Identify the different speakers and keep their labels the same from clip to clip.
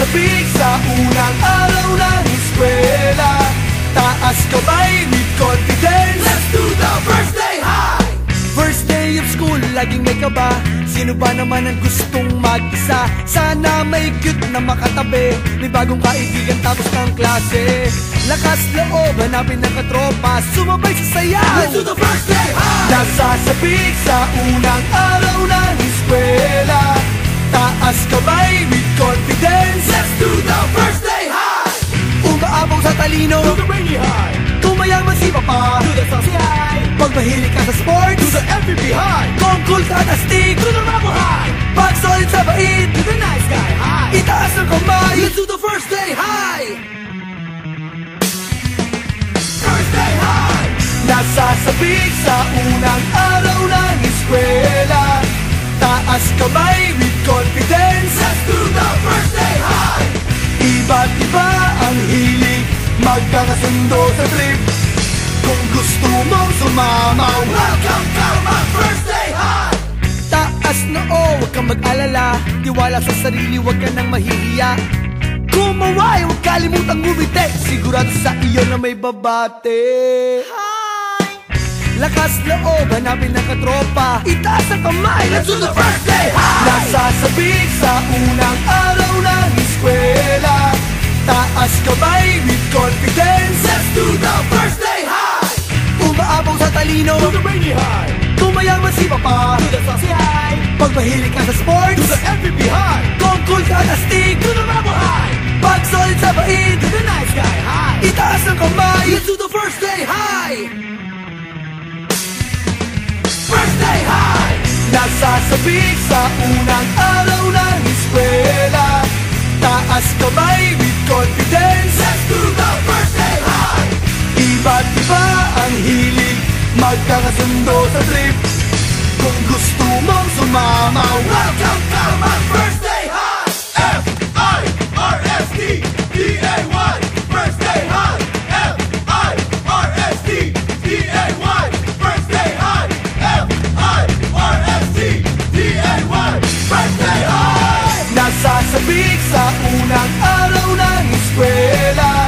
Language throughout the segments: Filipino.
Speaker 1: Nasasabik sa unang araw ng eskwela, taas kamay with confidence. Let's do the first day high! First day of school, laging may kaba. Sino ba naman ang gustong mag-isa? Sana may cute na makatabi, may bagong kaibigan tapos ng klase. Lakas loob, hanapin ng katropa, sumabay sa sayaw. Let's do the first day high! Nasasabik sa unang araw ng eskwela, taas kamay with confidence. Let's do the first day high! Umaapaw sa talino, do the rainy high. Tumayaman si Papa, do the saucy high. Pag mahilig ka sa sports, do the MVP high. Kung cool ka at astig, do the rubber high. Pag solid sa bait, do the nice guy high. Itaas ang kamay, let's do the first day high! First day high! Nasasabik sa unang araw ng eskwela, taas kamay with confidence. Let's do the first day high! Iba't iba ang hilig, magkakasundo sa trip. Kung gusto mong sumama, welcome to my first day high! Taas na huwag kang mag-alala, tiwala sa sarili, huwag ka nang mahihiya. Kumaway, huwag kalimutang ngumiti, sigurado sa iyo na may babate. Lakas loob, hanapin ng katropa, itaas ang kamay, let's do the first day high! Nasasabik sa unang araw ng eskwela, taas kamay with confidence. Let's do the first day high! Umaapaw sa talino, do the rainy high. Tumayaman si Papa, do the saucy high. Pag mahilig ka sa sports, do the MVP high. Kung cool ka at astig, do the rubber high. Pag solid sa bait, do the nice guy high. Itaas ang kamay, let's do the first day high! First day high! Nasasabik sa unang araw ng eskwela, taas kamay with confidence. Let's do the first day high! Iba't iba ang hilig, magkakasundo sa trip. Kung gusto mong sumama, welcome to my first day high! F-I-R-S-T-D-A-Y First day high! F-I-R-S-T-D-A-Y First day high! F-I-R-S-T-D-A-Y First day high! Nasasabik sa unang araw ng eskwela,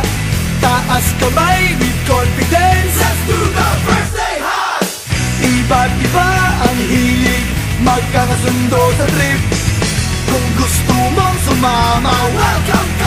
Speaker 1: taas kamay with confidence. Let's do the first day high! Iba't iba ang hilig, magkakasundo sa trip. Kung gusto mong sumama, welcome to